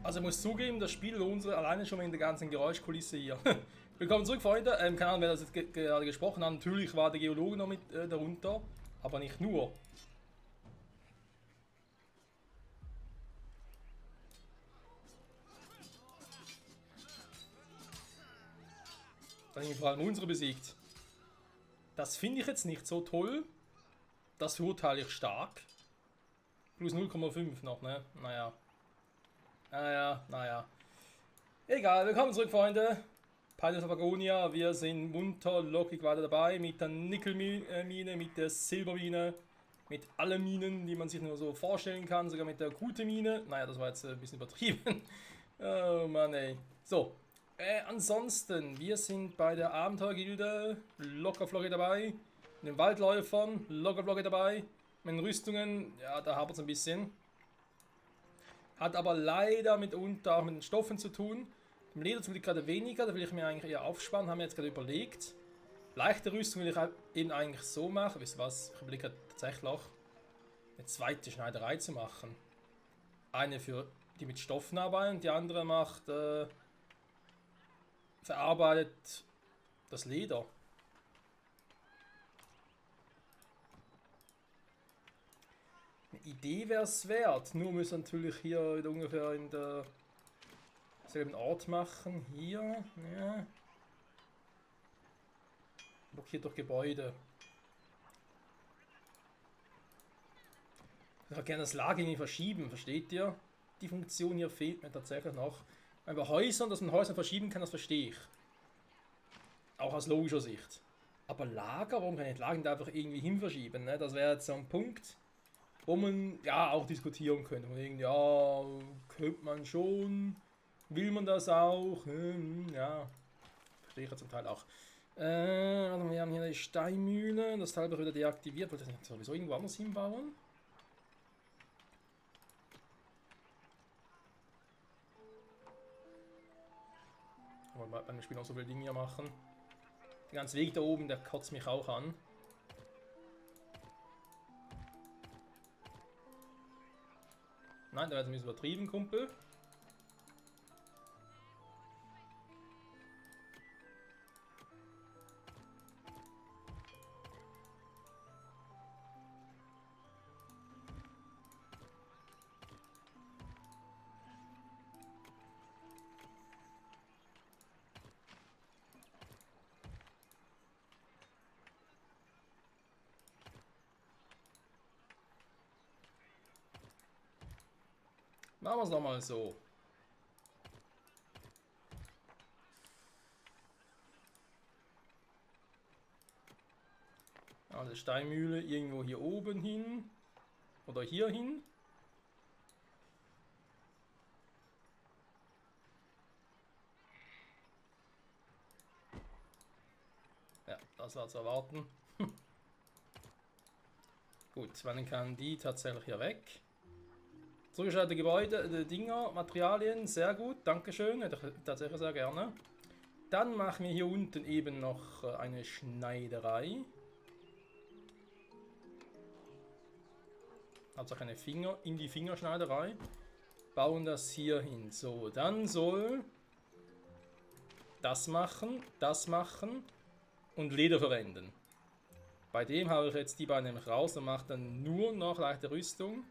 Also ich muss zugeben, das Spiel lohnt sich alleine schon wegen der ganzen Geräuschkulisse hier. Willkommen zurück, Freunde. Keine Ahnung, wer das jetzt gerade gesprochen hat. Natürlich war der Geologe noch mit darunter, aber nicht nur. Dann haben vor allem unsere besiegt. Das finde ich jetzt nicht so toll. Das verurteile ich stark. Plus 0,5 noch, ne? Naja. Naja. Egal, willkommen zurück, Freunde. Pirates of Agonia, wir sind munter, lockig weiter dabei mit der Nickelmine, mit der Silbermine, mit allen Minen, die man sich nur so vorstellen kann, sogar mit der guten Mine. Naja, das war jetzt ein bisschen übertrieben. Oh Mann, ey. So, ansonsten, wir sind bei der Abenteuergilde lockerflockig dabei, mit den Waldläufern lockerflockig dabei, mit den Rüstungen, ja, da hapert es ein bisschen. Hat aber leider mitunter auch mit den Stoffen zu tun. Im Leder zum Glück gerade weniger, da will ich mir eigentlich eher aufsparen, haben wir jetzt gerade überlegt. Leichte Rüstung will ich eben eigentlich so machen, wisst ihr was, ich überlege tatsächlich auch eine zweite Schneiderei zu machen. Eine für die mit Stoffen arbeiten und die andere macht, verarbeitet das Leder. Eine Idee wäre es wert, nur müssen wir natürlich hier wieder ungefähr in der selben Ort machen. Hier, ja. Blockiert durch Gebäude. Ich würde gerne das Lager irgendwie verschieben, versteht ihr? Die Funktion hier fehlt mir tatsächlich noch. Bei Häusern, dass man Häuser verschieben kann, das verstehe ich. Auch aus logischer Sicht. Aber Lager, warum kann ich Lager da einfach irgendwie hin verschieben? Ne? Das wäre jetzt so ein Punkt, wo man ja auch diskutieren könnte. Und irgendwie, ja, könnte man schon, will man das auch? Ja, verstehe ich ja zum Teil auch. Also wir haben hier die Steinmühle, das Teil wird wieder deaktiviert. Wollte ich das sowieso irgendwo anders hinbauen? Aber beim Spiel auch so viele Dinge hier machen. Der ganze Weg da oben, der kotzt mich auch an. Nein, der wird ein bisschen übertrieben, Kumpel. Machen wir es nochmal so. Also Steinmühle irgendwo hier oben hin. Oder hier hin. Ja, das war zu erwarten. Gut, dann kann die tatsächlich hier weg. Zugeschaltete Gebäude, Dinger, Materialien, sehr gut, dankeschön, hätte ich tatsächlich sehr gerne. Dann machen wir hier unten eben noch eine Schneiderei. Also eine Finger in die Fingerschneiderei. Bauen das hier hin. So, dann soll das machen und Leder verwenden. Bei dem habe ich jetzt die beiden nämlich raus und mache dann nur noch leichte Rüstung.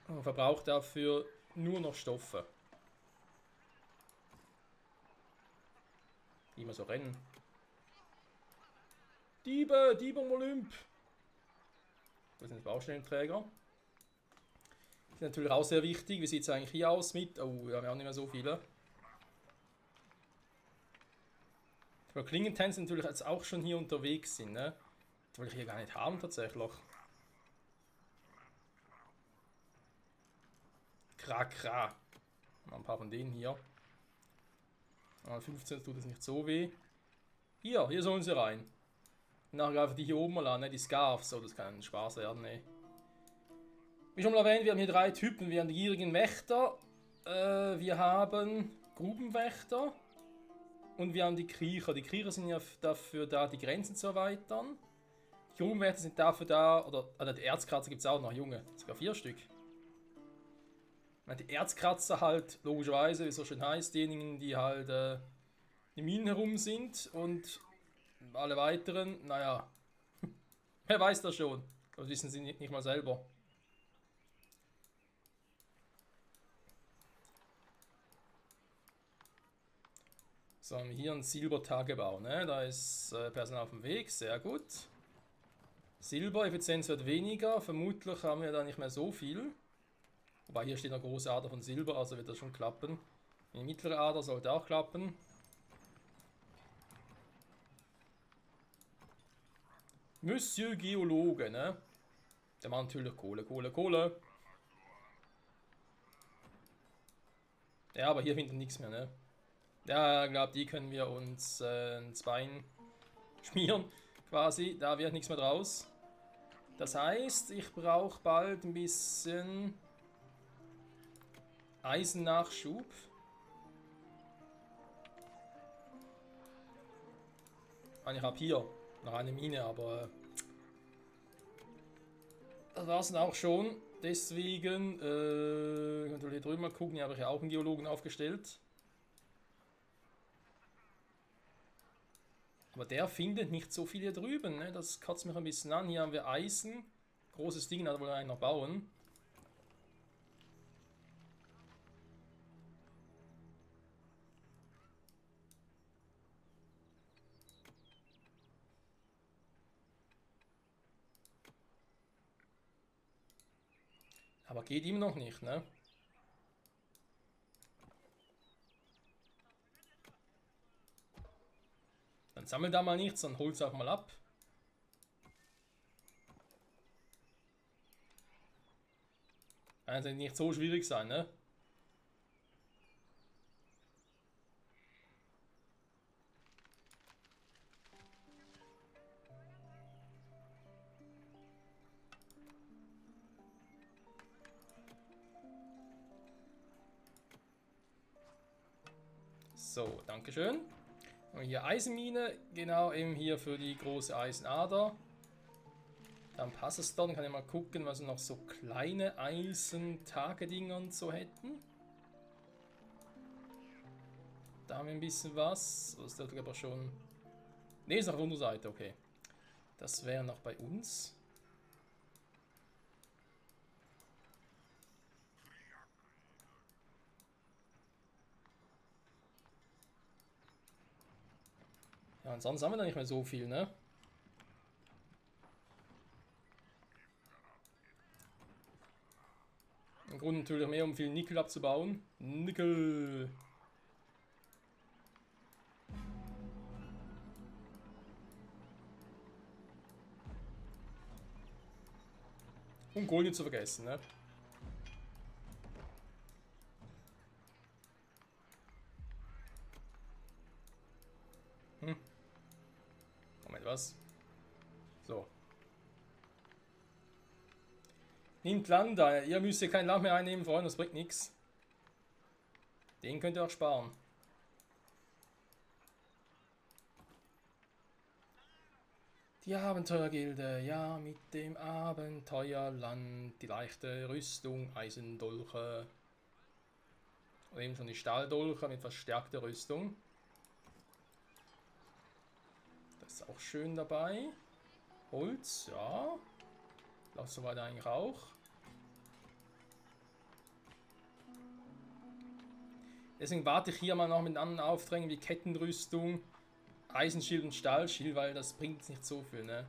Und verbraucht dafür nur noch Stoffe. Die immer so rennen. Diebe im Olymp! Das sind Baustellenträger. Die sind natürlich auch sehr wichtig. Wie sieht es eigentlich hier aus mit? Oh, wir haben ja auch nicht mehr so viele. Die Klingentänzer natürlich jetzt auch schon hier unterwegs sind. Ne? Die will ich hier gar nicht haben tatsächlich. Kra. Mal ein paar von denen hier. 15 tut es nicht so weh. Hier sollen sie rein. Nachher greifen die hier oben mal an, ne? Die Scarfs. Oh, das kann ein Spaß werden, ne? Wie schon mal erwähnt, wir haben hier 3 Typen. Wir haben die gierigen Wächter, wir haben Grubenwächter und wir haben die Kriecher. Die Kriecher sind ja dafür da, die Grenzen zu erweitern. Die Grubenwächter sind dafür da, oder die Erzkratzer gibt es auch noch, Junge, sogar 4 Stück. Die Erzkratzer halt, logischerweise, wie es so schön heißt, diejenigen, die halt die Minen herum sind und alle weiteren, naja, wer weiß das schon. Das wissen sie nicht mal selber. So, haben wir hier einen Silbertagebau, ne? Da ist Personal auf dem Weg, sehr gut. Silber-Effizienz wird weniger, vermutlich haben wir da nicht mehr so viel. Wobei hier steht eine große Ader von Silber, also wird das schon klappen. Die mittlere Ader sollte auch klappen. Monsieur Geologe, ne? Der macht natürlich Kohle, Kohle, Kohle. Ja, aber hier findet nichts mehr, ne? Ja, ich glaube, die können wir uns ins Bein schmieren, quasi. Da wird nichts mehr draus. Das heißt, ich brauche bald ein bisschen Eisennachschub. Ich habe hier noch eine Mine, aber das war es dann auch schon. Deswegen, ich kann hier drüben mal gucken, hier habe ich ja auch einen Geologen aufgestellt. Aber der findet nicht so viel hier drüben, ne? Das kotzt mich ein bisschen an. Hier haben wir Eisen. Großes Ding, da wollen wir eigentlich noch bauen. Aber geht ihm noch nicht, ne? Dann sammelt da mal nichts, dann holt es auch mal ab. Also nicht so schwierig sein, ne? So, Dankeschön. Und hier Eisenmine, genau eben hier für die große Eisenader. Dann passt es dann, kann ich mal gucken, was wir noch so kleine Eisentagedinger und so hätten. Da haben wir ein bisschen was. Das ist aber schon. Ne, ist auf unserer Seite, okay. Das wäre noch bei uns. Ja, und sonst haben wir da nicht mehr so viel, ne? Im Grunde natürlich mehr, um viel Nickel abzubauen. Nickel! Und Gold nicht zu vergessen, ne? Moment, was? So. Nehmt Land ein. Ihr müsst hier kein Land mehr einnehmen, Freunde, das bringt nichts. Den könnt ihr auch sparen. Die Abenteuergilde, ja, mit dem Abenteuerland, die leichte Rüstung, Eisendolche. Und eben schon die Stahldolche mit verstärkter Rüstung. Das ist auch schön dabei. Holz, ja. Läuft soweit eigentlich auch. Deswegen warte ich hier mal noch mit anderen Aufträgen wie Kettenrüstung, Eisenschild und Stahlschild, weil das bringt nicht so viel, ne?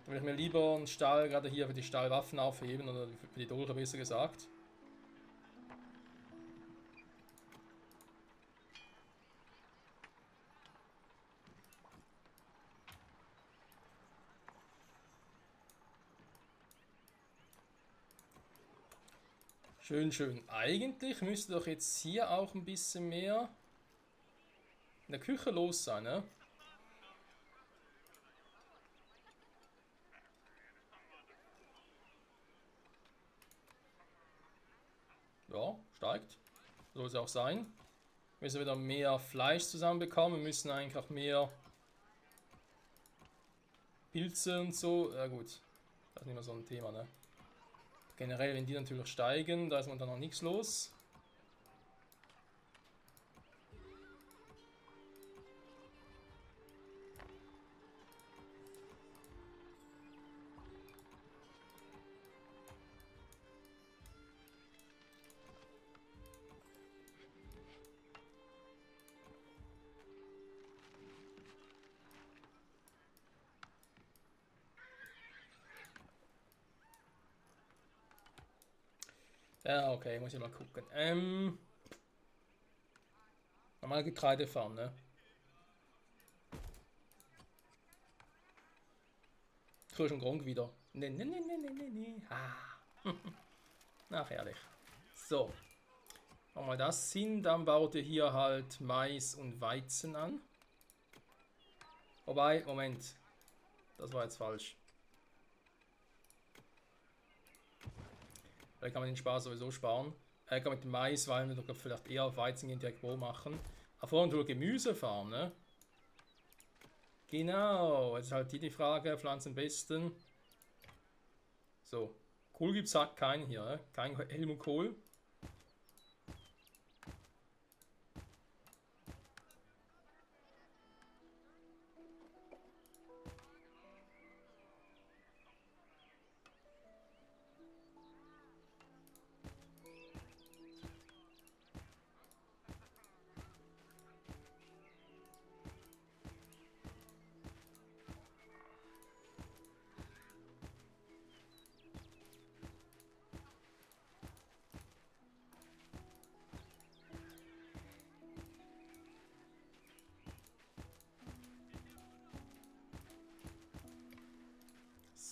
Da würde ich mir lieber einen Stahl gerade hier für die Stahlwaffen aufheben, oder für die Dolche besser gesagt. Schön, schön. Eigentlich müsste doch jetzt hier auch ein bisschen mehr in der Küche los sein, ne? Ja, steigt. Soll es auch sein. Wir müssen wieder mehr Fleisch zusammenbekommen. Wir müssen eigentlich auch mehr Pilze und so. Ja gut, das ist nicht mehr so ein Thema, ne? Generell, wenn die natürlich steigen, da ist man dann noch nichts los. Ja, okay, muss ich mal gucken. Normal Getreide fahren, ne? So schon Gronk wieder. Ne. Ah. Ach, herrlich. So. Machen wir das hin, dann baut ihr hier halt Mais und Weizen an. Wobei, Moment. Das war jetzt falsch. Vielleicht kann man den Spaß sowieso sparen. Kann mit dem Mais, weil wir doch vielleicht eher auf Weizen gehen, direkt wo machen. Aber vorhin nur Gemüse fahren, ne? Genau, jetzt ist halt die Frage, Pflanzen am besten. So, Kohl gibt es halt keinen hier, ne? Kein Helmut Kohl.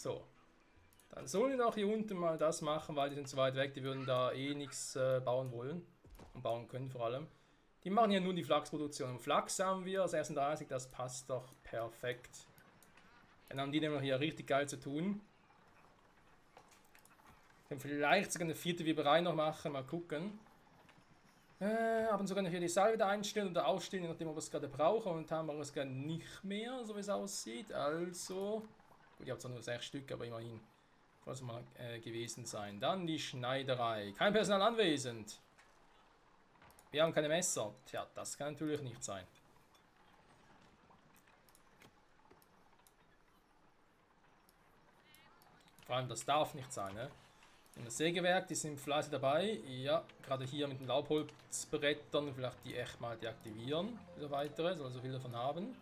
So. Dann sollen wir auch hier unten mal das machen, weil die sind zu weit weg, die würden da eh nichts bauen wollen. Und bauen können vor allem. Die machen hier nur die Flachsproduktion. Und Flachs haben wir, 36, das passt doch perfekt. Dann haben die nämlich hier richtig geil zu tun. Können vielleicht sogar eine 4. Weberei noch machen, mal gucken. Aber sogar noch hier die Seil wieder einstellen oder ausstellen, je nachdem, ob wir es gerade brauchen. Und haben wir es gerade nicht mehr, so wie es aussieht. Also, gut, ich habe zwar nur 6 Stück, aber immerhin. Soll es mal gewesen sein. Dann die Schneiderei. Kein Personal anwesend. Wir haben keine Messer. Tja, das kann natürlich nicht sein. Vor allem, das darf nicht sein, ne? In das Sägewerk, die sind fleißig dabei. Ja, gerade hier mit den Laubholzbrettern, vielleicht die echt mal deaktivieren. Wieder weitere, soll so viel davon haben.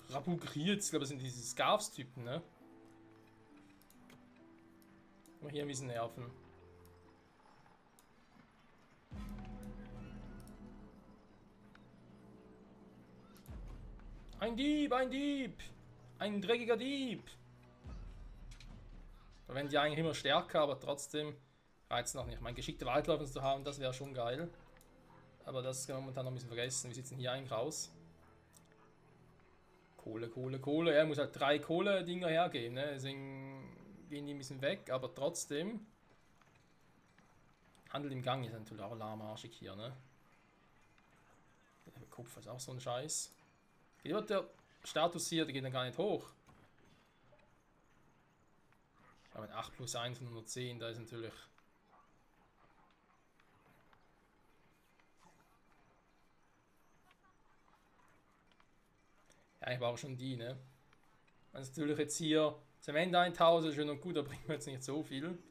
Rabugriert, ich glaube, das sind diese Scarfs-Typen, ne? Mal hier ein bisschen nerven. Ein Dieb, ein Dieb! Ein dreckiger Dieb! Da werden die eigentlich immer stärker, aber trotzdem reizt noch nicht. Mein geschickte Waldläufer zu haben, das wäre schon geil. Aber das kann man momentan noch ein bisschen vergessen. Wie sieht es denn hier eigentlich aus? Kohle, Kohle, Kohle. Er muss halt 3 Kohle-Dinger hergeben, ne? Deswegen gehen die ein bisschen weg, aber trotzdem. Handel im Gang ist natürlich auch lahmarschig hier, ne? Der Kupfer ist auch so ein Scheiß. Wie wird der Status hier? Der geht dann gar nicht hoch. Aber mit 8 plus 1 von 110, da ist natürlich. Ja, ich brauche schon die, ne? Also natürlich jetzt hier Zement 1000, schön und gut, da bringen wir jetzt nicht so viel.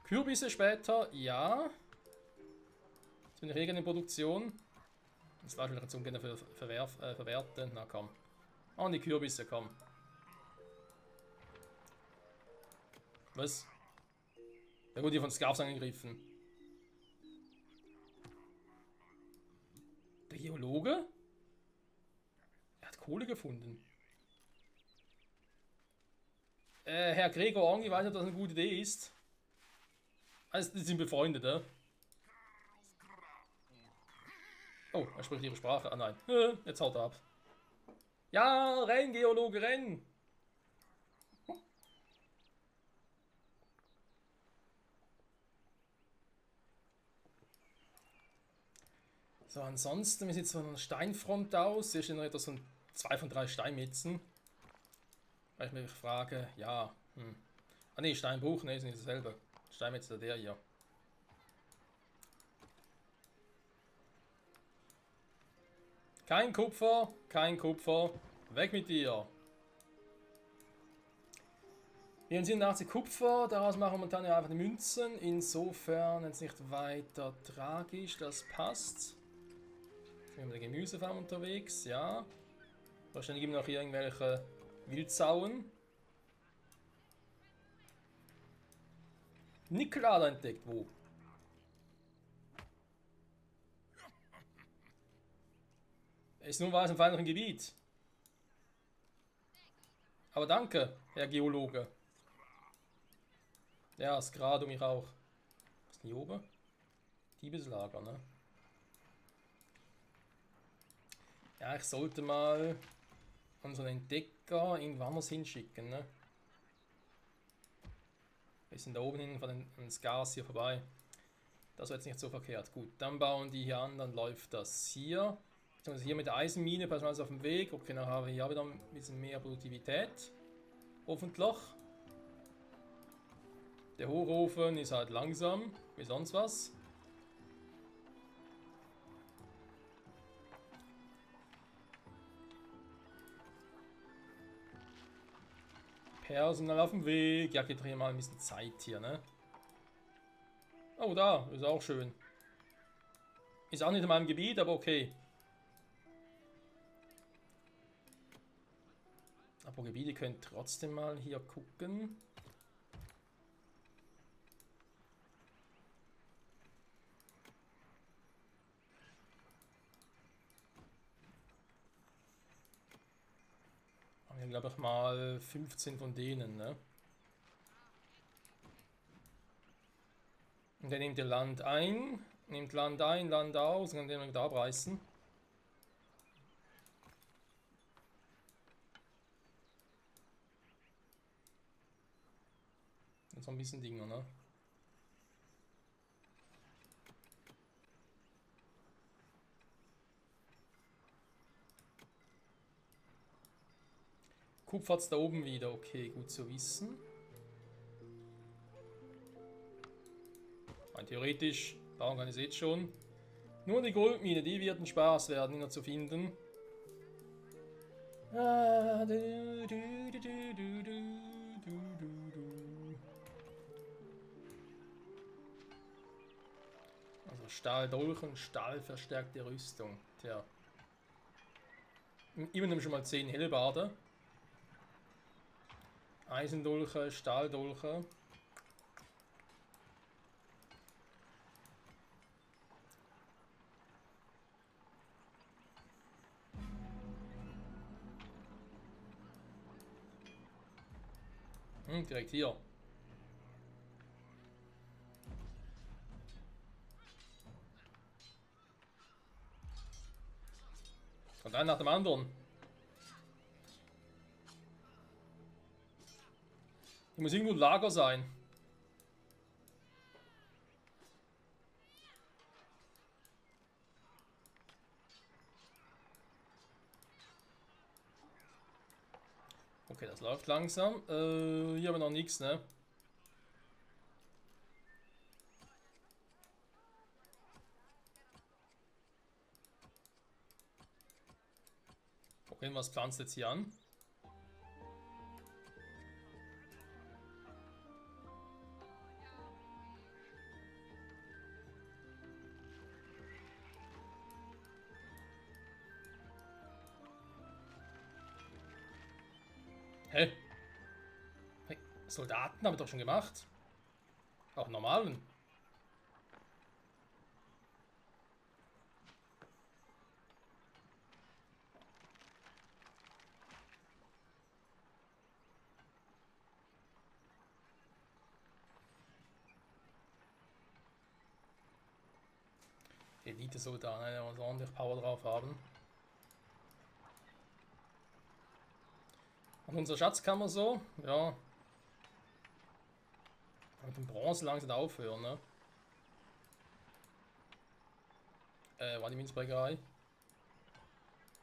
Kürbisse später, ja. Jetzt bin ich in Produktion. Das war vielleicht jetzt ungern verwerten. Na komm. Und die Kürbisse, komm. Was? Da wurde hier von Scarfs angegriffen. Der Geologe? Er hat Kohle gefunden. Herr Gregor Ongi weiß, ob das eine gute Idee ist. Also, die sind befreundet, ja? Oh, er spricht ihre Sprache. Ah nein. Jetzt haut er ab. Ja, renn, Geologe, renn! So, ansonsten, wie sieht so eine Steinfront aus? Hier stehen noch etwa so 2 von 3 Steinmetzen. Weil ich mich frage, ja, Ah ne, Steinbruch, ne, ist nicht dasselbe. Steinmetz ist der hier. Kein Kupfer, kein Kupfer. Weg mit dir. 84 Kupfer, daraus machen wir momentan ja einfach die Münzen. Insofern jetzt nicht weiter tragisch, das passt. Jetzt sind wir mit der Gemüsefarm unterwegs, ja. Wahrscheinlich gibt es noch hier irgendwelche Wildsauen. Nickelader entdeckt, wo? Ist nun was im feineren Gebiet. Aber danke, Herr Geologe. Ja, ist gerade um mich auch. Was ist denn hier oben? Diebeslager, ne? Ja, ich sollte mal unseren Entdecker irgendwann anders hinschicken, ne? Wir sind da oben hin von ans Gas hier vorbei. Das war jetzt nicht so verkehrt. Gut, dann bauen die hier an, dann läuft das hier. Also hier mit der Eisenmine, passen wir also auf dem Weg. Okay, dann haben wir hier wieder ein bisschen mehr Produktivität. Hoffentlich. Der Hochofen ist halt langsam, wie sonst was. Personal auf dem Weg. Ja, geht doch hier mal ein bisschen Zeit hier, ne? Oh, da, ist auch schön. Ist auch nicht in meinem Gebiet, aber okay. Aber Gebiete können trotzdem mal hier gucken. Haben wir, glaube ich, mal 15 von denen, ne? Und dann nehmt ihr Land ein, nehmt Land ein, Land aus und dann wieder abreißen. Und so ein bisschen Dinger, ne? Kupfer hat's da oben wieder, okay, gut zu wissen. Rein theoretisch, bauen kann ich jetzt schon. Nur die Goldmine, die wird ein Spaß werden, ihn zu finden. Also Stahldolchen, stahlverstärkte Rüstung. Tja. Immerhin schon mal 10 Hellbarde. Eisendolche, Stahldolche. Direkt hier. Und ein nach dem anderen. Hier muss irgendwo ein Lager sein. Okay, das läuft langsam. Hier haben wir noch nichts, ne? Okay, was pflanzt jetzt hier an? Hä? Hey, Soldaten haben wir doch schon gemacht. Auch normalen. Elite-Soldat, ne? Der muss ordentlich Power drauf haben. Und unsere Schatzkammer so, ja. Mit dem Bronze langsam aufhören, ne? War die Münzprägerei?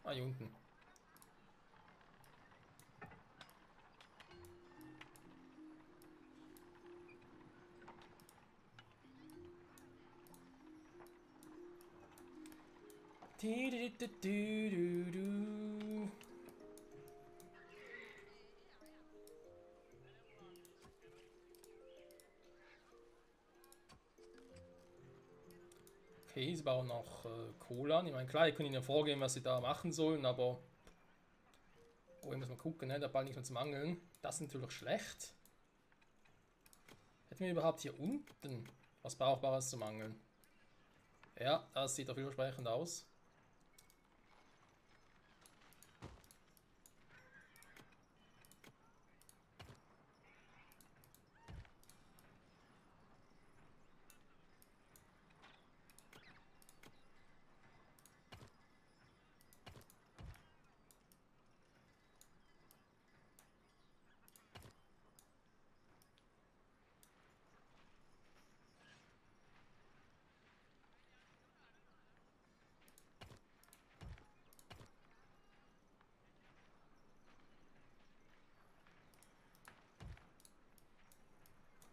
Ah, hier unten. Okay, sie bauen auch Kohle an. Ich meine, klar, ich kann ihnen ja vorgeben, was sie da machen sollen, aber... Oh, ich muss mal gucken, ne? Da bald nichts mehr zum Angeln. Das ist natürlich schlecht. Hätten wir überhaupt hier unten was Brauchbares zum Angeln? Ja, das sieht doch vielversprechend aus.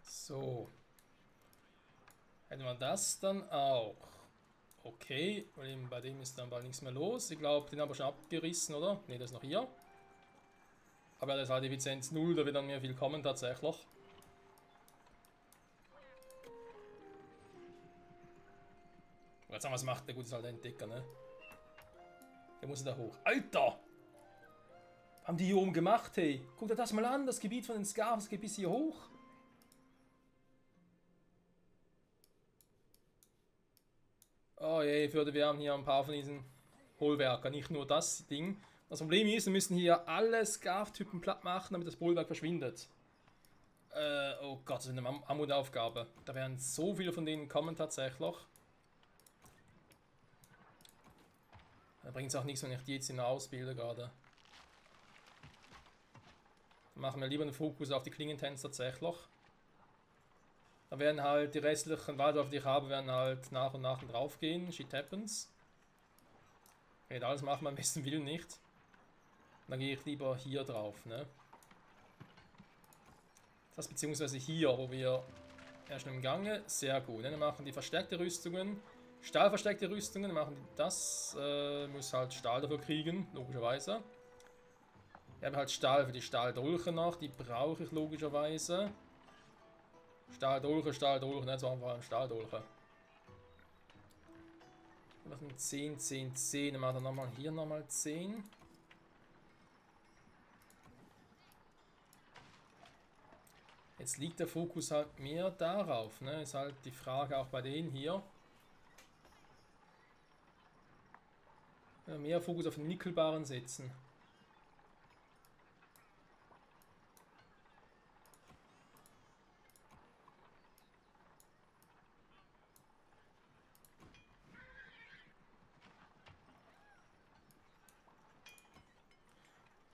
So. Hätten wir das dann auch. Okay, weil bei dem ist dann bald nichts mehr los. Ich glaube, den haben wir schon abgerissen, oder? Ne, das ist noch hier. Aber das ist halt Effizienz 0, da wird dann mehr viel kommen tatsächlich. Jetzt haben wir es gemacht, der gut ist halt der Entdecker, ne? Der muss da hoch. Alter! Haben die hier oben gemacht, hey? Guck dir das mal an, das Gebiet von den Scarves geht bis hier hoch. Oh je, wir haben hier ein paar von diesen Bollwerker, nicht nur das Ding. Das Problem ist, wir müssen hier alle Scarf-Typen platt machen, damit das Bollwerk verschwindet. Oh Gott, das ist eine Mammutaufgabe. Da werden so viele von denen kommen tatsächlich. Da bringt es auch nichts, wenn ich die jetzt in ausbilde gerade. Dann machen wir lieber einen Fokus auf die Klingentänze tatsächlich. Da werden halt die restlichen Waldläufe, die ich habe, werden halt nach und nach drauf gehen. Shit happens. Okay, alles machen wir am besten Willen nicht. Dann gehe ich lieber hier drauf, ne? Das beziehungsweise hier, wo wir erst im Gange. Sehr gut. Ne? Dann machen die verstärkte Rüstungen. Stahlverstärkte Rüstungen, machen die das. Muss halt Stahl dafür kriegen, logischerweise. Ich habe halt Stahl für die Stahldolche noch, die brauche ich logischerweise. Stahldolche, nicht so einfach ein Stahldolche. Wir machen 10, 10, 10. Dann machen wir nochmal hier nochmal 10. Jetzt liegt der Fokus halt mehr darauf, ne? Ist halt die Frage auch bei denen hier. Ja, mehr Fokus auf den Nickelbaren setzen.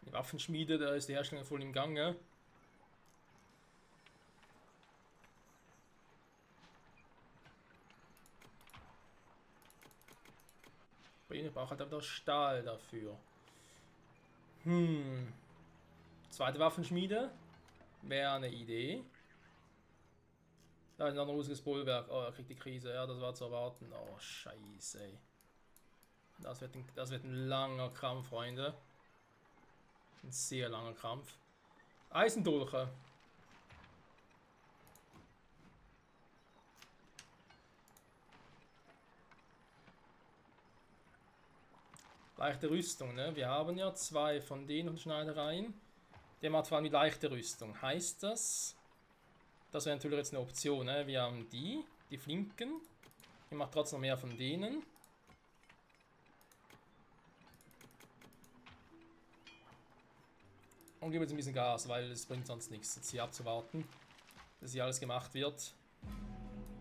Die Waffenschmiede, da ist die Herstellung voll im Gange. Ich brauche halt einfach Stahl dafür. Zweite Waffenschmiede wäre eine Idee. Da ist noch ein russiges Bollwerk. Oh, er kriegt die Krise. Ja, das war zu erwarten. Oh, scheiße. Das wird ein langer Kampf, Freunde. Ein sehr langer Kampf. Eisendolche. Leichte Rüstung, ne? Wir haben ja zwei von den Schneidereien. Der macht vor allem die leichte Rüstung. Heißt das? Das wäre natürlich jetzt eine Option, ne? Wir haben die Flinken. Ich mache trotzdem noch mehr von denen. Und gebe jetzt ein bisschen Gas, weil es bringt sonst nichts, jetzt hier abzuwarten, dass hier alles gemacht wird.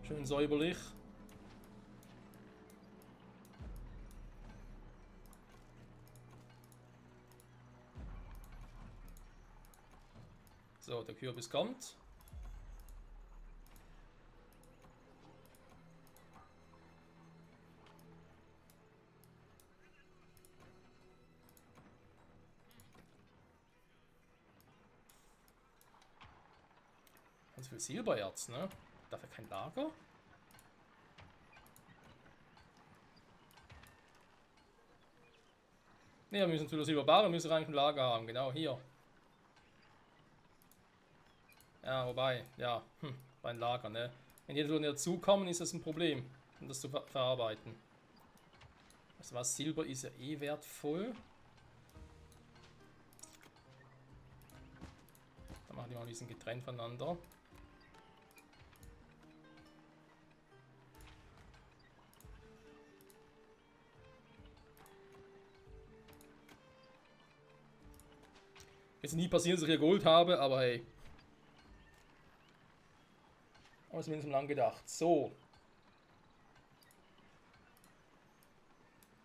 Schön säuberlich. So, der Kürbis kommt. Ganz viel Silbererz, ne? Dafür kein Lager? Ne, wir müssen zu der Silberbarren, müssen wir eigentlich ein Lager haben, genau hier. Ja, wobei, ja, beim Lager, ne? Wenn die so dazukommen, ist das ein Problem, um das zu verarbeiten. Also was, Silber ist ja eh wertvoll. Dann machen die mal ein bisschen getrennt voneinander. Jetzt nie passieren, dass ich hier Gold habe, aber hey. Aber zumindest lang gedacht. So.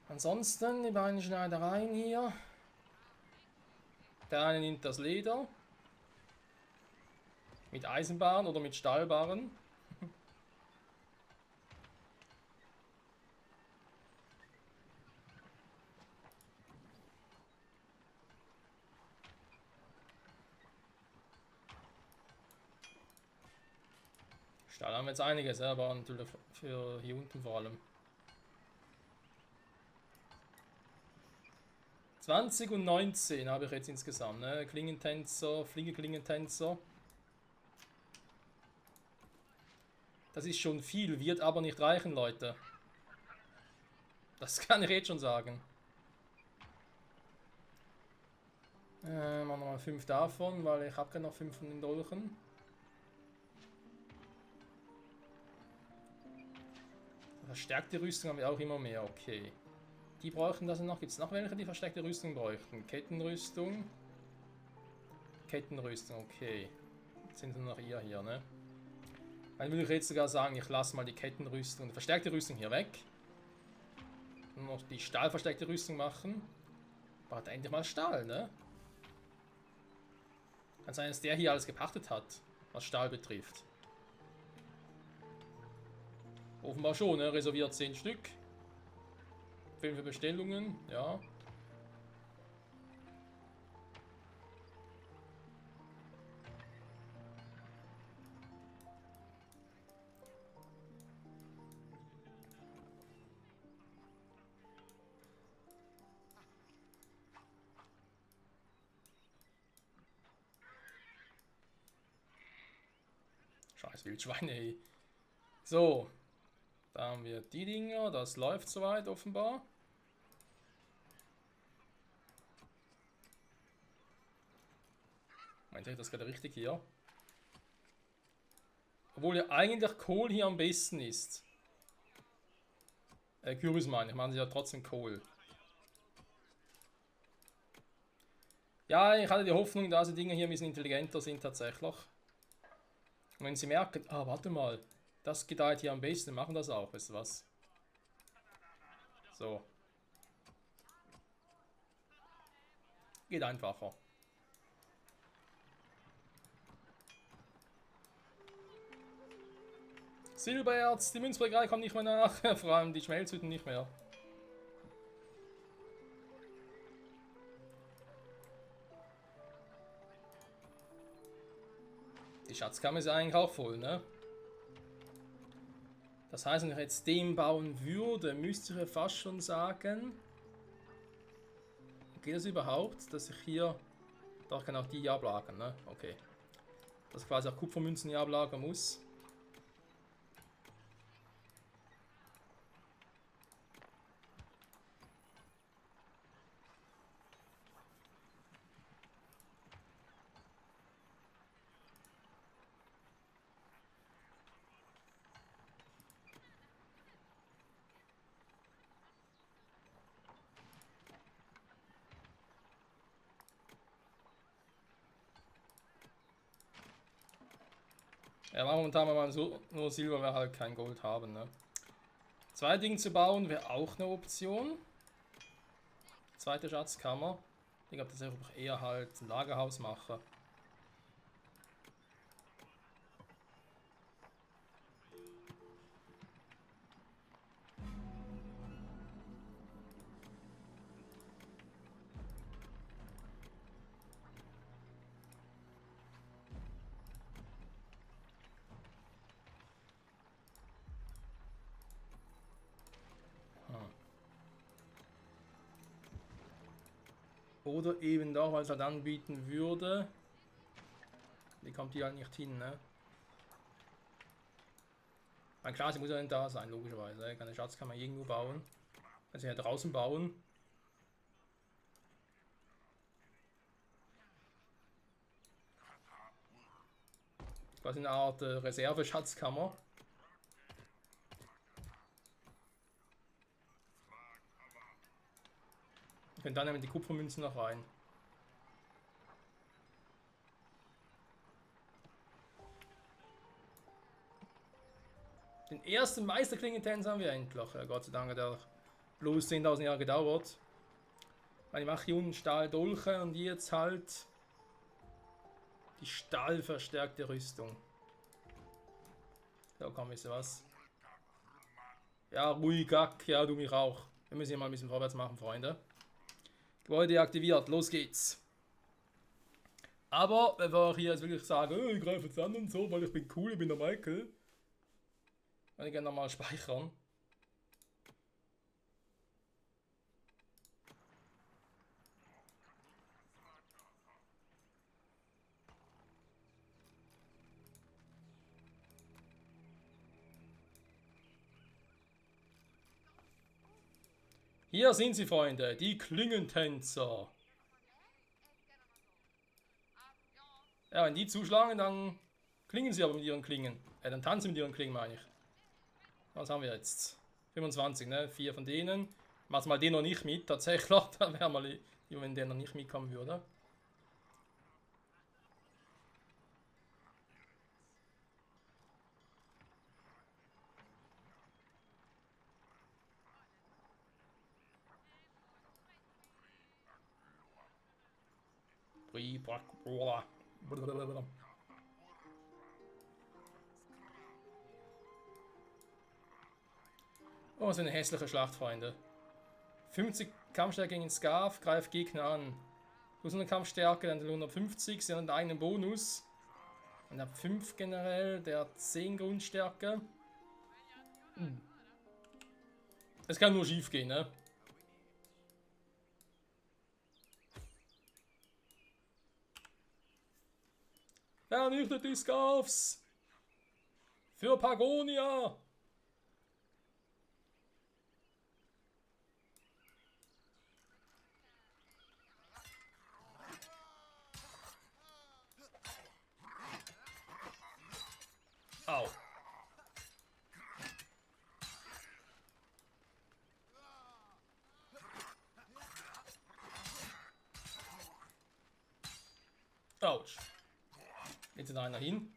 Ansonsten die beiden Schneidereien hier. Der eine nimmt das Leder. Mit Eisenbahn oder mit Stahlbarren. Stahl haben wir jetzt einiges, aber natürlich für hier unten vor allem. 20 und 19 habe ich jetzt insgesamt, ne? Klingentänzer, flinke Klingentänzer. Das ist schon viel, wird aber nicht reichen, Leute. Das kann ich jetzt schon sagen. Machen wir mal 5 davon, weil ich habe ja noch 5 von den Dolchen. Verstärkte Rüstung haben wir auch immer mehr, okay. Die bräuchten das noch. Gibt es noch welche, die verstärkte Rüstung bräuchten? Kettenrüstung. Kettenrüstung, okay. Jetzt sind nur noch ihr hier, ne? Dann würde ich jetzt sogar sagen, ich lasse mal die Kettenrüstung und verstärkte Rüstung hier weg. Und noch die stahlverstärkte Rüstung machen. Braucht endlich mal Stahl, ne? Kann sein, dass der hier alles gepachtet hat, was Stahl betrifft. Offenbar schon, ne? Reserviert 10 Stück. 5 Bestellungen, ja. Scheiß Wildschweine, ey. So. Da haben wir die Dinger, das läuft soweit offenbar. Meint ihr das gerade richtig hier? Obwohl ja eigentlich Kohl hier am besten ist. Kürbis meine ich, machen sie ja trotzdem Kohl. Ja, ich hatte die Hoffnung, dass die Dinge hier ein bisschen intelligenter sind tatsächlich. Und wenn sie merken, ah, warte mal, das gedeiht hier am besten, machen das auch, weißt du was? So. Geht einfacher. Silbererz, die Münzbrennerei kommt nicht mehr nach, vor allem die Schmelzhütten nicht mehr. Die Schatzkammer ist ja eigentlich auch voll, ne? Das heißt, wenn ich jetzt den bauen würde, müsste ich ja fast schon sagen, geht es überhaupt, dass ich hier, doch kann auch die ablagern, ne? Okay. Dass ich quasi auch Kupfermünzen hier ablagern muss. Ja, momentan haben wir so nur Silber, weil wir halt kein Gold haben, ne? Zwei Dinge zu bauen wäre auch eine Option. Zweite Schatzkammer. Ich glaube, dass ich eher halt ein Lagerhaus mache. Oder eben doch, weil es halt anbieten würde. Wie kommt die halt nicht hin, ne? Mein klar, sie muss ja nicht da sein, logischerweise. Keine Schatzkammer irgendwo bauen. Kann sie ja draußen bauen. Quasi eine Art Reserve-Schatzkammer. Und dann nehmen die Kupfermünzen noch rein. Den ersten Meisterklingentänzer haben wir endlich. Ja, Gott sei Dank hat er bloß 10.000 Jahre gedauert. Weil ich mache hier unten Stahldolche und jetzt halt die stahlverstärkte Rüstung. So, komm, wisst ihr was? Ja, ruhig, Gack, ja, du mich auch. Wir müssen hier mal ein bisschen vorwärts machen, Freunde. Gebäude aktiviert, los geht's. Aber bevor ich hier jetzt wirklich sage, oh, ich greife jetzt an und so, weil ich bin cool, ich bin der Michael, kann ich gerne nochmal speichern. Hier sind sie, Freunde, die Klingentänzer. Ja, wenn die zuschlagen, dann klingen sie aber mit ihren Klingen. Dann tanzen sie mit ihren Klingen, meine ich. Was haben wir jetzt? 25, ne? 4 von denen. Mach's mal den noch nicht mit, tatsächlich. Dann wäre mal lieber, wenn der noch nicht mitkommen würde. Oh, so eine hässliche Schlacht, Freunde. 50 Kampfstärke gegen Scarf, greift Gegner an. Plus eine Kampfstärke, dann 150, sie haben einen eigenen Bonus. Und ab 5 generell, der hat 10 Grundstärke. Es kann nur schief gehen, ne? Vernichtet die Scarfs! Für Pagonia! Au. Autsch. Jetzt ist einer hin.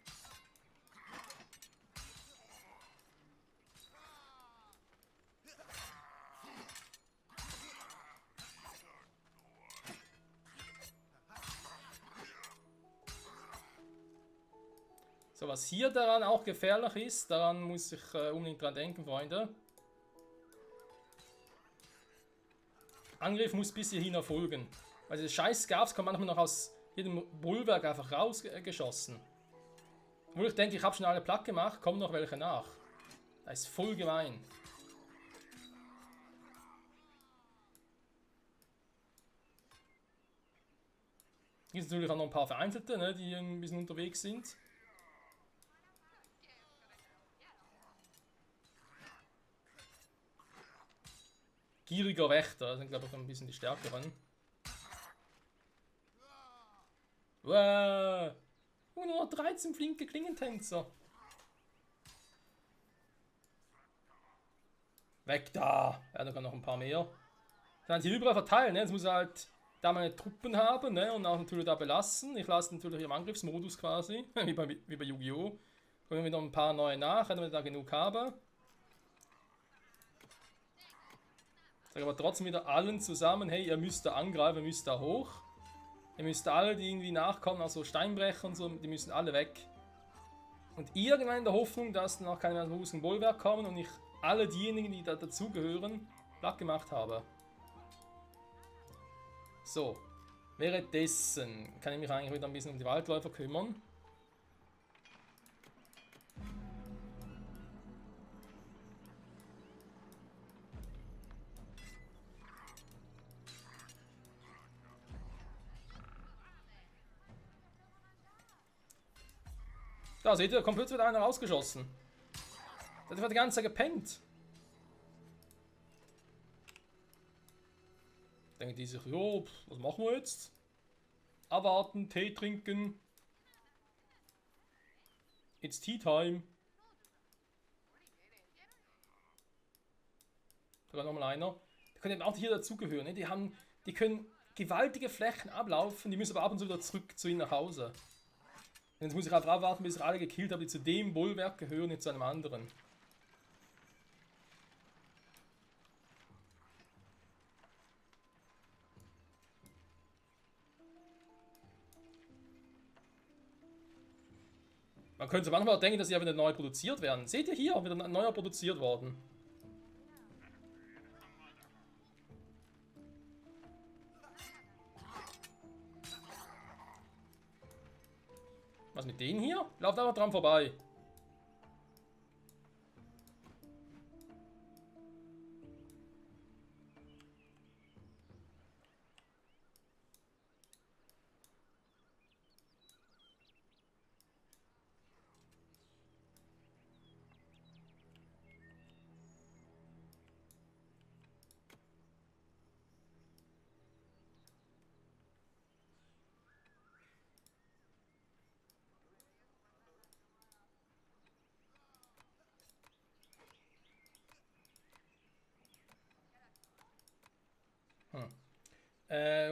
So, was hier daran auch gefährlich ist, daran muss ich unbedingt dran denken, Freunde. Angriff muss bis hierhin erfolgen. Weil das scheiß Scarfs kommt manchmal noch aus jedem Bollwerk einfach rausgeschossen. Obwohl ich denke, ich habe schon alle platt gemacht, kommen noch welche nach. Das ist voll gemein. Hier sind natürlich auch noch ein paar Vereinzelte, ne, die ein bisschen unterwegs sind. Gieriger Wächter, das sind glaube ich ein bisschen die stärkeren. Wow. Oh, nur 13 flinke Klingentänzer. Weg da! Ja, da kann noch ein paar mehr. Dann hier überall verteilen, ne? Jetzt muss er halt da meine Truppen haben, ne? Und auch natürlich da belassen. Ich lasse natürlich im Angriffsmodus quasi, wie bei Yu-Gi-Oh! Kommen wir noch ein paar neue nach, wenn wir da genug haben. Sag aber trotzdem wieder allen zusammen, hey, ihr müsst da angreifen, ihr müsst da hoch. Ihr müsst alle, die irgendwie nachkommen, also Steinbrecher und so, die müssen alle weg. Und irgendwann in der Hoffnung, dass noch keine großen Bollwerk kommen und ich alle diejenigen, die da dazugehören, platt gemacht habe. So, währenddessen kann ich mich eigentlich wieder ein bisschen um die Waldläufer kümmern. Da seht ihr, da kommt plötzlich wieder einer rausgeschossen. Der hat die ganze Zeit gepennt. Denken die sich, jo, was machen wir jetzt? Abwarten, Tee trinken. It's Tea Time. Da war nochmal einer. Die können eben auch hier dazugehören. Ne? Die können gewaltige Flächen ablaufen, die müssen aber ab und zu wieder zurück zu ihnen nach Hause. Und jetzt muss ich einfach abwarten, bis ich alle gekillt habe, die zu dem Bollwerk gehören, nicht zu einem anderen. Man könnte manchmal auch denken, dass sie ja wieder neu produziert werden. Seht ihr hier, wieder neuer produziert worden. Was mit denen hier? Lauft einfach dran vorbei.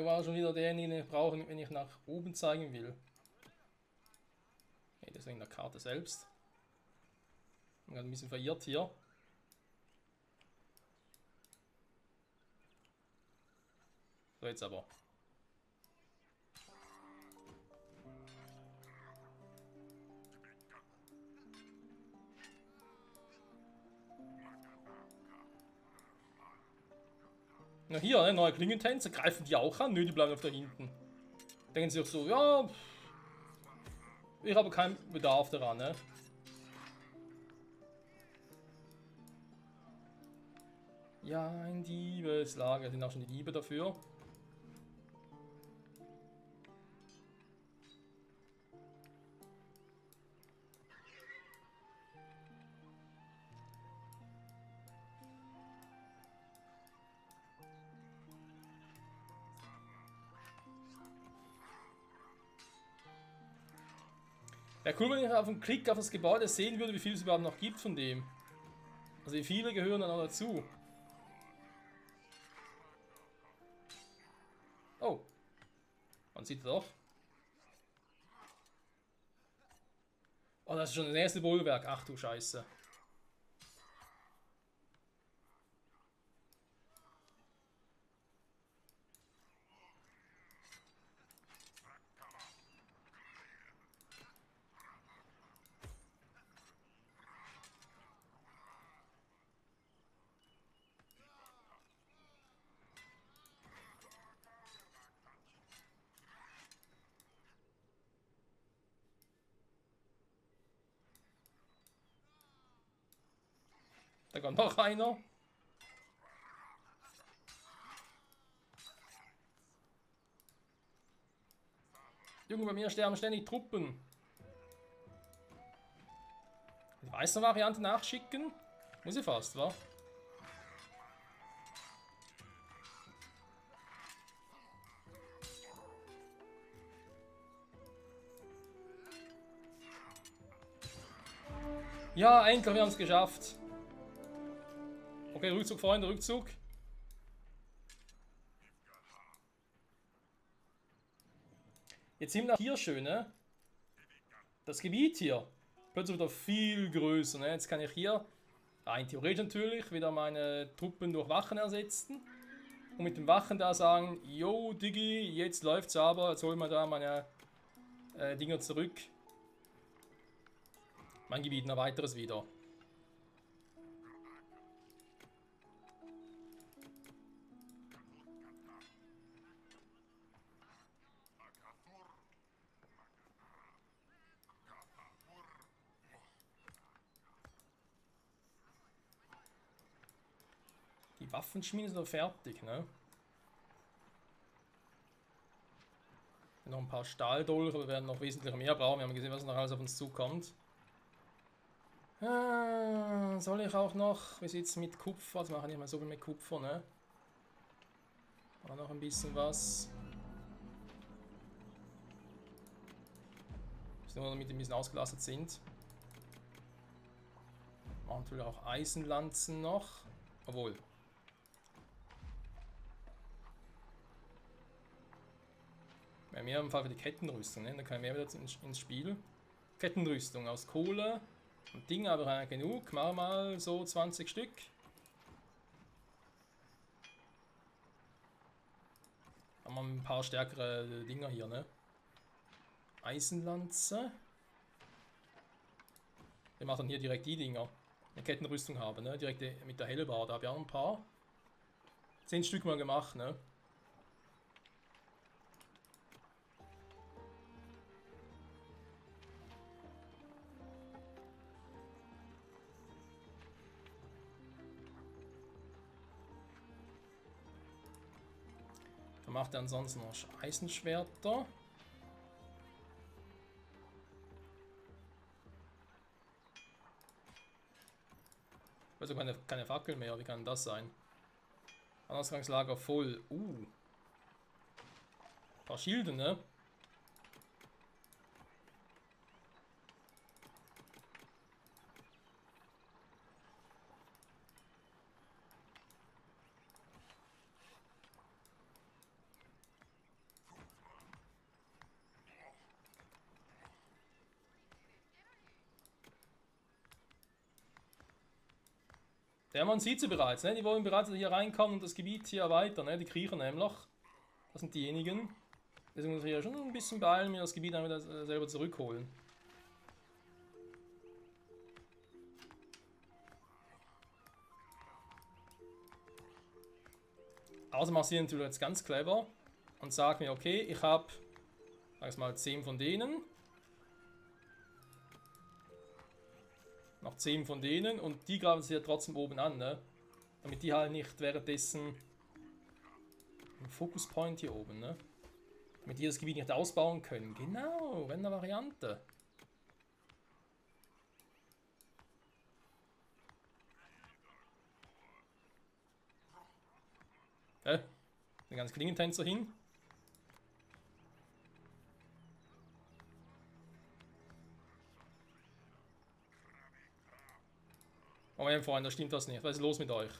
War schon wieder den, den ich brauche, wenn ich nach oben zeigen will. Okay, deswegen der Karte selbst. Ich bin gerade ein bisschen verirrt hier. So, jetzt aber. Na hier, ne, neue Klingentänzer, greifen die auch an? Nö, die bleiben auf da hinten. Denken sie auch so, ja, ich habe keinen Bedarf daran, ne? Ja, ein Diebeslager, sind auch schon die Diebe dafür. Wäre cool, wenn ich auf einen Klick auf das Gebäude sehen würde, wie viel es überhaupt noch gibt von dem. Also wie viele gehören dann noch dazu. Oh. Man sieht doch. Oh, das ist schon das erste Bollwerk. Ach du Scheiße. Da kommt noch einer. Junge, bei mir sterben ständig Truppen. Die weiße Variante nachschicken? Muss ich fast, wa? Ja, endlich, wir haben es geschafft. Okay, Rückzug, Freunde, Rückzug. Jetzt sind wir hier schön, ne? Das Gebiet hier. Plötzlich wieder viel größer, ne? Jetzt kann ich hier, rein theoretisch natürlich, wieder meine Truppen durch Wachen ersetzen. Und mit den Wachen da sagen, yo Diggi, jetzt läuft's aber, jetzt holen wir da meine Dinger zurück. Mein Gebiet noch weiteres wieder. Die Waffenschmiede ist noch fertig, ne? Noch ein paar Stahldolche, aber wir werden noch wesentlich mehr brauchen. Wir haben gesehen, was noch alles auf uns zukommt. Soll ich auch noch, wie sieht es mit Kupfer? Das mache ich nicht mal so viel mit Kupfer, ne? Auch noch ein bisschen was. Nur damit die ein bisschen ausgelastet sind. Machen natürlich auch Eisenlanzen noch. Obwohl. Mehr im Fall für die Kettenrüstung, ne? Da kann ich mehr wieder ins Spiel. Kettenrüstung aus Kohle. Und Ding aber genug. Machen wir mal so 20 Stück. Haben wir ein paar stärkere Dinger hier, ne? Eisenlanze. Wir machen dann hier direkt die Dinger. Eine Kettenrüstung haben, ne? Direkt mit der Hellbar. Da habe ich auch ein paar. 10 Stück mal gemacht, ne? Dann macht er ansonsten noch Eisenschwerter. Also keine Fackel mehr, wie kann das sein? Ausgangslager voll. Ein paar Schilde, ne? Der Mann sieht sie bereits, ne? Die wollen bereits hier reinkommen und das Gebiet hier erweitern, ne? Die kriechen nämlich. Das sind diejenigen. Deswegen muss ich hier schon ein bisschen beeilen, mir das Gebiet dann wieder selber zurückholen. Außerdem mache ich natürlich jetzt ganz clever und sage mir, okay, ich habe, sag ich mal, 10 von denen. Noch 10 von denen und die graben sich ja trotzdem oben an, ne? Damit die halt nicht währenddessen einen Focus Point hier oben, ne? Damit die das Gebiet nicht ausbauen können. Genau, wenn eine Variante. Der ganze Klingentänzer hin. Oh mein Freund, da stimmt das nicht. Was ist los mit euch?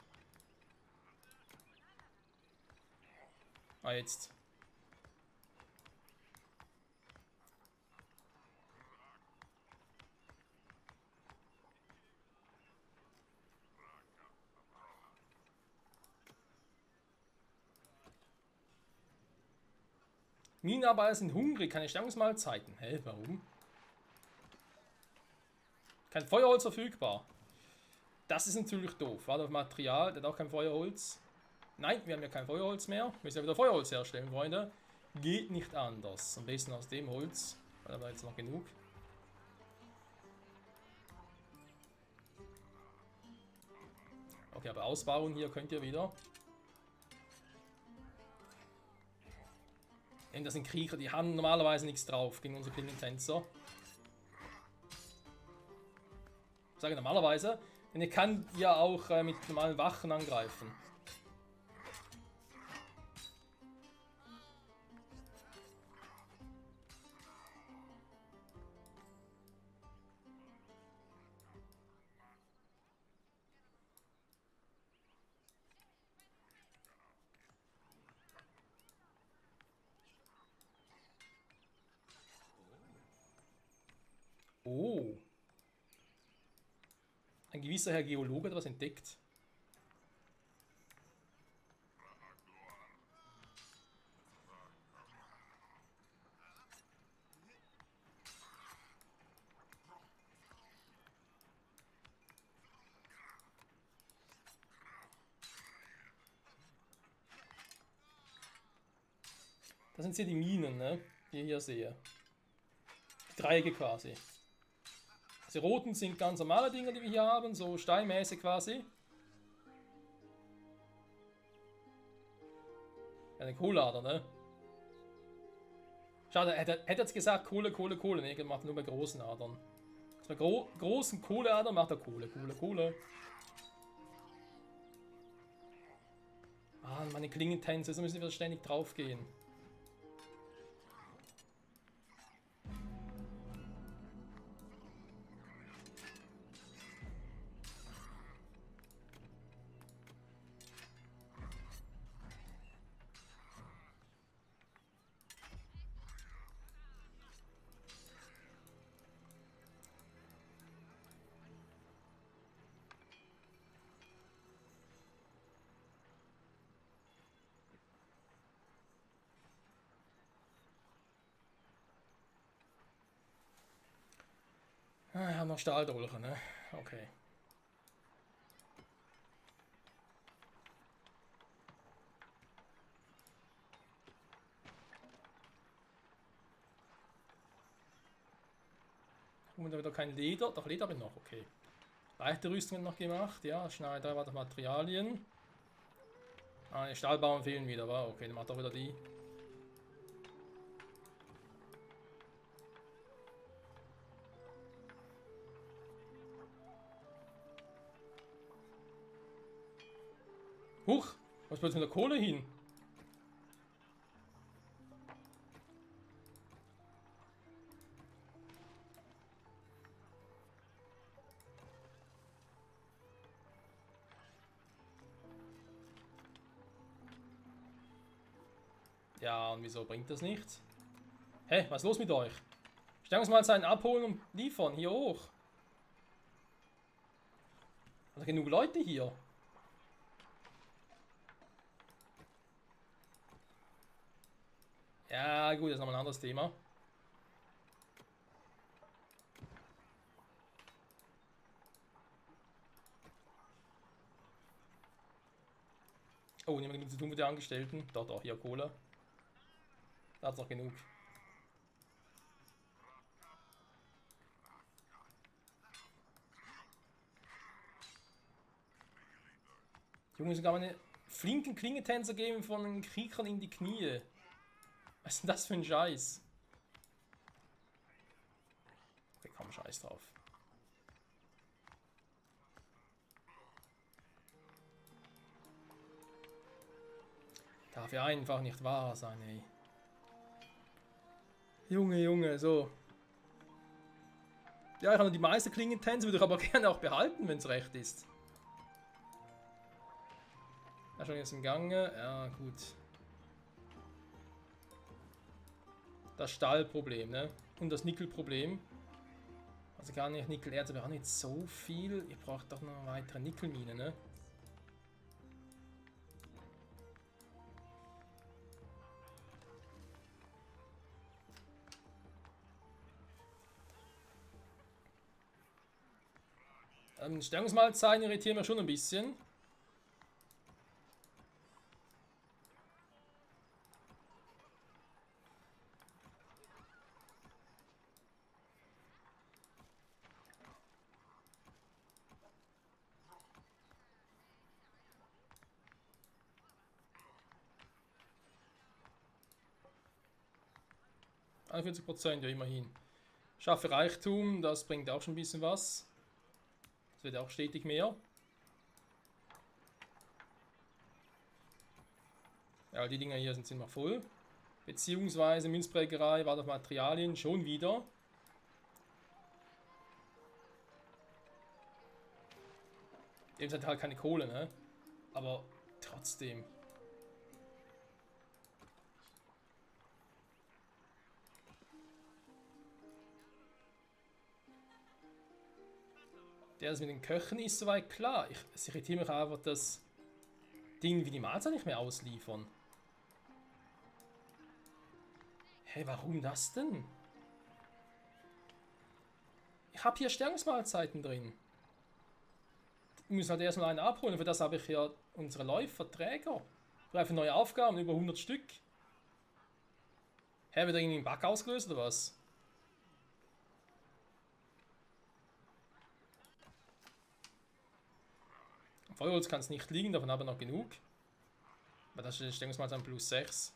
Ah, jetzt. Minenarbeiter sind hungrig, keine Sterblingsmahlzeiten. Hä, warum? Kein Feuerholz verfügbar. Das ist natürlich doof. Warte auf Material, der hat auch kein Feuerholz. Nein, wir haben ja kein Feuerholz mehr. Wir müssen ja wieder Feuerholz herstellen, Freunde. Geht nicht anders. Am besten aus dem Holz, weil da war jetzt noch genug. Okay, aber ausbauen hier könnt ihr wieder. Denn das sind Krieger, die haben normalerweise nichts drauf gegen unsere Klingentänzer. Ich sage normalerweise, denn ihr kann ja auch mit normalen Wachen angreifen. Oh. Ein gewisser Herr Geologe hat was entdeckt. Das sind hier die Minen, ne? Die ich hier sehe. Die Dreiecke quasi. Die roten sind ganz normale Dinge, die wir hier haben, so steinmäßig quasi. Ja, eine Kohleader, ne? Schade, hätte jetzt gesagt Kohle, Kohle, Kohle. Ne, gemacht nur bei großen Adern. Bei großen Kohleader macht er Kohle. Ah, meine Klingentänze, so müssen wir ständig drauf gehen. Ah, ich habe noch Stahldolche, ne? Okay. Und da wieder kein Leder. Doch, Leder habe ich noch, okay. Leichte Rüstungen noch gemacht, ja. Schneider war das Materialien. Ah, die Stahlbauern fehlen wieder, war okay, dann macht auch wieder die. Huch, was plötzlich mit der Kohle hin? Ja, und wieso bringt das nichts? Hä, was ist los mit euch? Stellungsmalzeiten abholen und liefern, hier hoch. Hat genug Leute hier? Ja, gut, das ist nochmal ein anderes Thema. Oh, nicht mehr genug zu tun mit den Angestellten. Doch, hier Kohle. Da hat es noch genug. Junge, sogar meine flinken Klingetänzer geben von den Kriegern in die Knie. Was ist denn das für ein Scheiß? Okay, komm, scheiß drauf. Darf ja einfach nicht wahr sein, ey. Junge, so. Ja, ich habe die meisten Klingentänze, würde ich aber gerne auch behalten, wenn es recht ist. Ja, schon jetzt im Gange. Ja, gut. Das Stahlproblem, ne? Und das Nickelproblem. Also gar nicht Nickelerze, wäre auch nicht so viel. Ihr braucht doch noch eine weitere Nickelmine, ne? Stellungsmalzeiten irritieren mich schon ein bisschen. %, ja immerhin. Schaffe Reichtum, das bringt auch schon ein bisschen was. Das wird auch stetig mehr. Ja, die Dinger hier sind noch voll. Beziehungsweise Münzprägerei, Wart auf Materialien, schon wieder. Eben sind halt keine Kohle, ne? Aber trotzdem. Das mit den Köchen ist soweit klar. Es irritiert mich einfach, dass Dinge wie die Mahlzeit nicht mehr ausliefern. Hey, warum das denn? Ich habe hier Sternsmahlzeiten drin. Wir müssen halt erstmal einen abholen. Für das habe ich ja unsere Läufer, Träger. Ich brauche neue Aufgaben, über 100 Stück. Hä, wird da irgendwie ein Bug ausgelöst oder was? Feuerholz kann es nicht liegen, davon haben wir noch genug. Aber das ist Stellungsmahlzeit plus 6.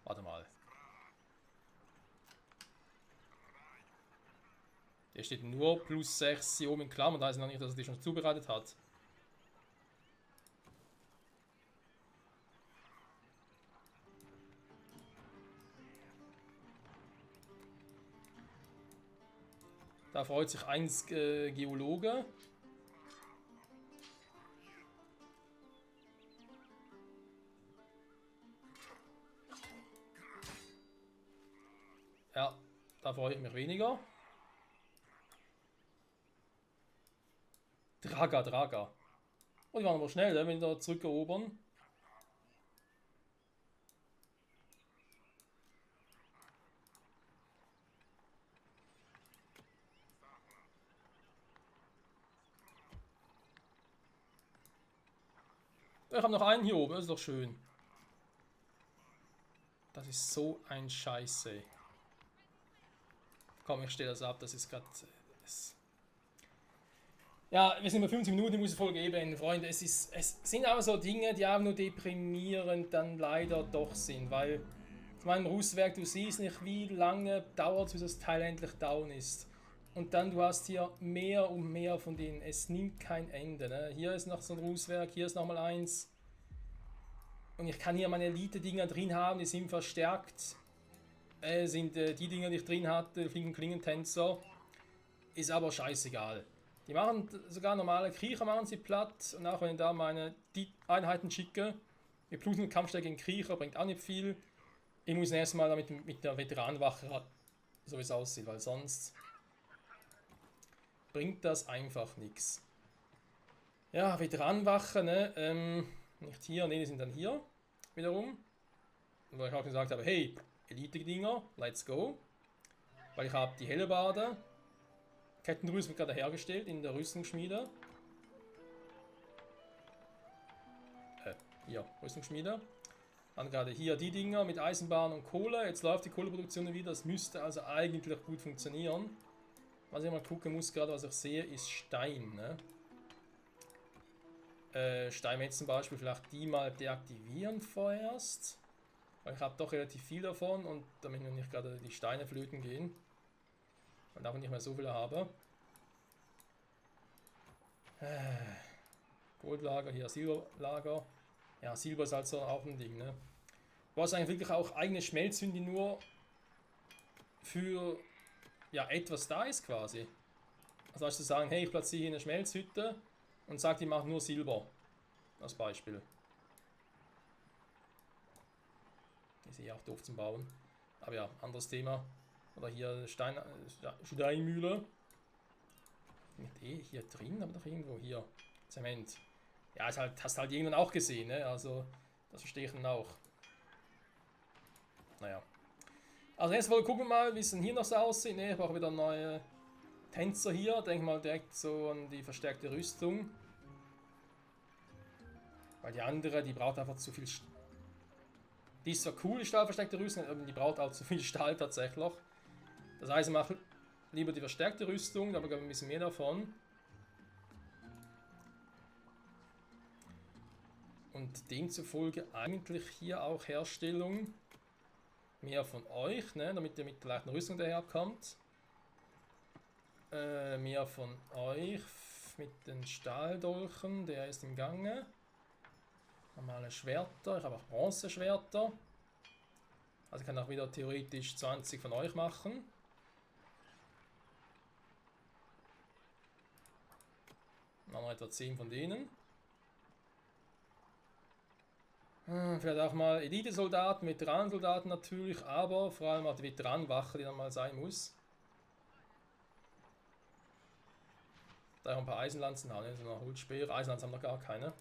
Warte mal. Der steht nur plus 6 hier oben in Klammern, da heißt noch nicht, dass er die schon zubereitet hat. Da freut sich ein Geologe. Ja, da freue ich mich weniger. Draga. Oh, die waren aber schnell, wenn die da zurückerobern. Ich habe noch einen hier oben, das ist doch schön. Das ist so ein Scheiße. Komm, ich stelle das ab, das ist gerade... Ja, wir sind bei 50 Minuten, ich muss die Folge eben beenden, Freunde. Es sind aber so Dinge, die auch nur deprimierend dann leider doch sind, weil zu meinem Rüstwerk, du siehst nicht, wie lange dauert es, bis das Teil endlich down ist. Und dann, du hast hier mehr und mehr von denen. Es nimmt kein Ende. Ne? Hier ist noch so ein Rüstwerk, hier ist nochmal eins. Und ich kann hier meine Elite-Dinger drin haben, die sind verstärkt. Sind die Dinger, die ich drin hatte, fliegen Klingentänzer. Ist aber scheißegal. Die machen sogar normale Kriecher, machen sie platt. Und auch wenn ich da meine Einheiten schicke, mit Plus und Kampfstärke gegen Kriecher, bringt auch nicht viel. Ich muss erstmal damit mit der Veteranenwache, so wie es aussieht, weil sonst bringt das einfach nichts. Ja, Veteranenwache, ne? Nicht hier, ne, die sind dann hier wiederum. Und weil ich auch gesagt habe, hey, Elite-Dinger, let's go. Weil ich habe die Hellebarde. Kettendrüse wird gerade hergestellt in der Rüstungsschmiede. Hier, Rüstungsschmiede. Dann gerade hier die Dinger mit Eisenbahn und Kohle. Jetzt läuft die Kohleproduktion wieder. Das müsste also eigentlich gut funktionieren. Was ich mal gucken muss, gerade was ich sehe, ist Stein. Ne? Stein jetzt zum Beispiel vielleicht die mal deaktivieren vorerst. Weil ich habe doch relativ viel davon und damit noch nicht gerade die Steine flöten gehen. Und auch nicht mehr so viele habe. Goldlager, hier Silberlager. Ja, Silber ist halt so auch ein Ding, ne? Du hast eigentlich wirklich auch eigene Schmelzhütten, die nur für ja, etwas da ist quasi. Also als zu sagen, hey, ich platziere hier eine Schmelzhütte und sage, die macht nur Silber. Als Beispiel. Die ist eh auch doof zum Bauen. Aber ja, anderes Thema. Oder hier Steinmühle. Nicht eh hier drin, aber doch irgendwo hier. Zement. Ja, ist halt, hast halt irgendwann auch gesehen, ne? Also, das verstehe ich dann auch. Naja. Also jetzt mal gucken wir mal, wie es denn hier noch so aussieht. Ne, ich brauche wieder neue Tänzer hier. Denk mal direkt so an die verstärkte Rüstung. Weil die andere, die braucht einfach zu viel... Die ist zwar cool, die stahlverstärkte Rüstung, aber die braucht auch zu viel Stahl tatsächlich. Das heißt, ich mache lieber die verstärkte Rüstung, da haben wir ein bisschen mehr davon. Und demzufolge eigentlich hier auch Herstellung mehr von euch, ne, damit ihr mit der leichten Rüstung daherkommt. Mehr von euch mit den Stahldolchen, der ist im Gange. Normale Schwerter, ich habe auch Bronzeschwerter. Also ich kann auch wieder theoretisch 20 von euch machen. Noch etwa 10 von denen. Vielleicht auch mal Elite-Soldaten, Veteranensoldaten natürlich, aber vor allem auch die Veteranenwache, die dann mal sein muss. Da auch ein paar Eisenlanzen haben, so eine Holzspeere. Eisenlanzen haben noch gar keine.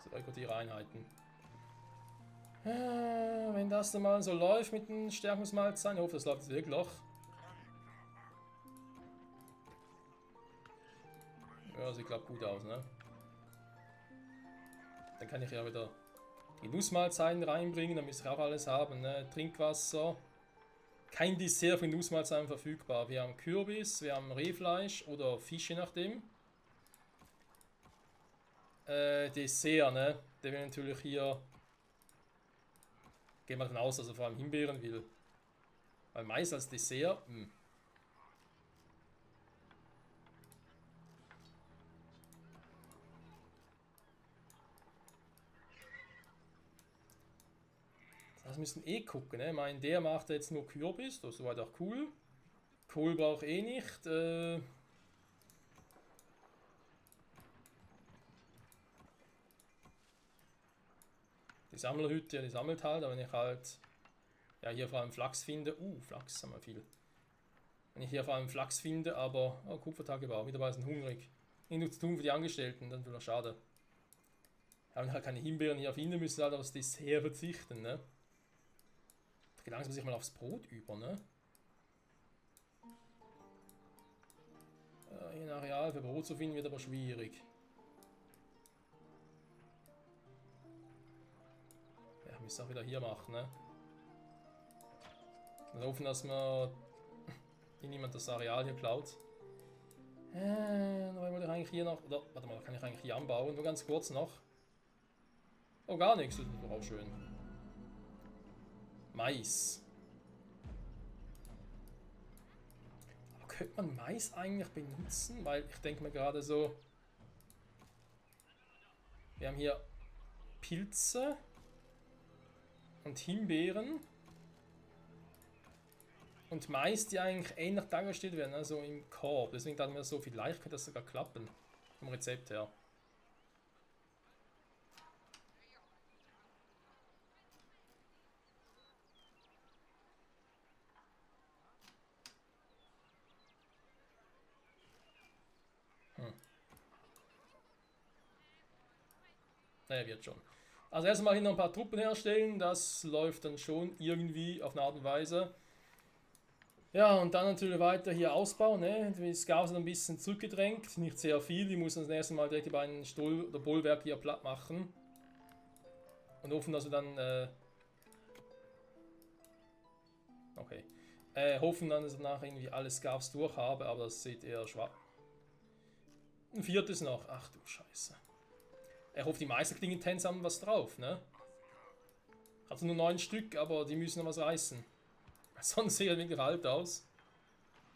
So, Rekrutiereinheiten. Wenn das dann mal so läuft mit den Stärkungsmalzahlen, ich hoffe, das läuft jetzt wirklich. Ja, sieht klappt gut aus, ne? Dann kann ich ja wieder die Nussmahlzeiten reinbringen, dann müsst ihr auch alles haben, ne? Trinkwasser. Kein Dessert für Nussmahlzeiten verfügbar. Wir haben Kürbis, wir haben Rehfleisch oder Fisch, je nachdem. Dessert, ne? Der will natürlich hier... Gehen wir davon aus, dass er vor allem Himbeeren will. Weil Mais als Dessert... Das müssen eh gucken, ne? Ich meine, der macht jetzt nur Kürbis, das ist soweit auch cool. Kohl braucht eh nicht. Die Sammlerhütte, ja, die sammelt halt, aber wenn ich halt... Ja, hier vor allem Flachs finde... Flachs haben wir viel. Wenn ich hier vor allem Flachs finde, aber... Oh, Kupfertagebau, mittlerweile sind hungrig. Nicht zu tun für die Angestellten, dann wäre schade. Ja, wenn ich halt keine Himbeeren hier finden, müssen wir halt aufs Dessert verzichten, ne? Da geht langsam sich mal aufs Brot über, ne? Hier ein Areal für Brot zu finden wird aber schwierig. Ja, müssen wir auch wieder hier machen, ne? Wir hoffen, dass mir niemand das Areal hier klaut. Aber wollte ich eigentlich hier noch... Oder, warte mal, kann ich eigentlich hier anbauen? Nur ganz kurz noch. Oh, gar nichts. Das ist doch auch schön. Mais. Aber könnte man Mais eigentlich benutzen? Weil ich denke mir gerade so... Wir haben hier Pilze und Himbeeren. Und Mais, die eigentlich ähnlich dargestellt werden, also im Korb. Deswegen dachten wir so, vielleicht könnte das sogar klappen. Vom Rezept her. Naja, wird schon. Also erstmal hier noch ein paar Truppen herstellen. Das läuft dann schon irgendwie auf eine Art und Weise. Ja, und dann natürlich weiter hier ausbauen. Ne? Die Scouts sind ein bisschen zurückgedrängt, nicht sehr viel. Die müssen das nächste Mal direkt die beiden oder Bollwerke hier platt machen. Und hoffen, dass wir dann... Okay. Hoffen dann, dass ich danach irgendwie alle Scouts durch habe, aber das sieht eher schwach. Ein viertes noch. Ach du Scheiße. Ich hoffe, die Meisterklingentens haben was drauf, ne? Also nur 9 Stück, aber die müssen noch was reißen. Sonst sieht er wirklich alt aus.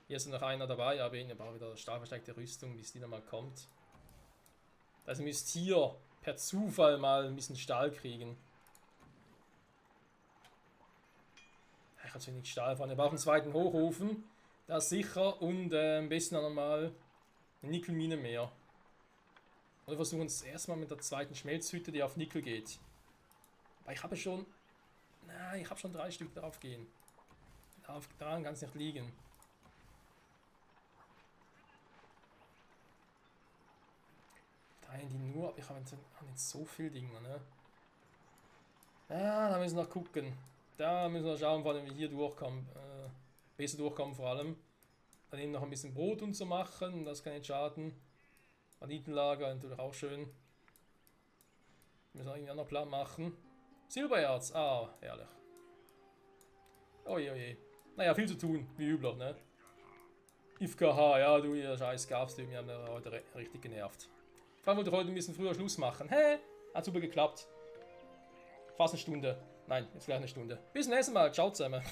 Hier ist noch einer dabei, aber ich brauche wieder stark verstärkte Rüstung, bis die nochmal kommt. Also ihr müsst hier per Zufall mal ein bisschen Stahl kriegen. Ich habe zu wenig Stahl fahren. Wir brauchen einen zweiten Hochofen. Das ist sicher. Und am besten auch nochmal eine Nickelmine mehr. Oder versuchen es erstmal mit der zweiten Schmelzhütte, die auf Nickel geht. Aber ich habe schon... Nein, ich habe schon 3 Stück drauf gehen. Daran kann es nicht liegen. Die nur... Ich habe nicht so viele Dinge, ne? Ja, da müssen wir noch gucken. Da müssen wir schauen, wann wir hier durchkommen. Besser durchkommen vor allem. Dann eben noch ein bisschen Brot und so machen. Das kann nicht schaden. Banditenlager natürlich auch schön. Müssen wir irgendwie einen anderen Plan machen. Silbererz. Ah, herrlich. Oje, oje. Naja, viel zu tun, wie üblich, ne? IFKH, ja, du, ihr scheiß Gabs, die haben heute richtig genervt. Vor allem wollte ich heute ein bisschen früher Schluss machen. Hä? Hat super geklappt. Fast eine Stunde. Nein, jetzt gleich eine Stunde. Bis zum nächsten Mal. Ciao zusammen.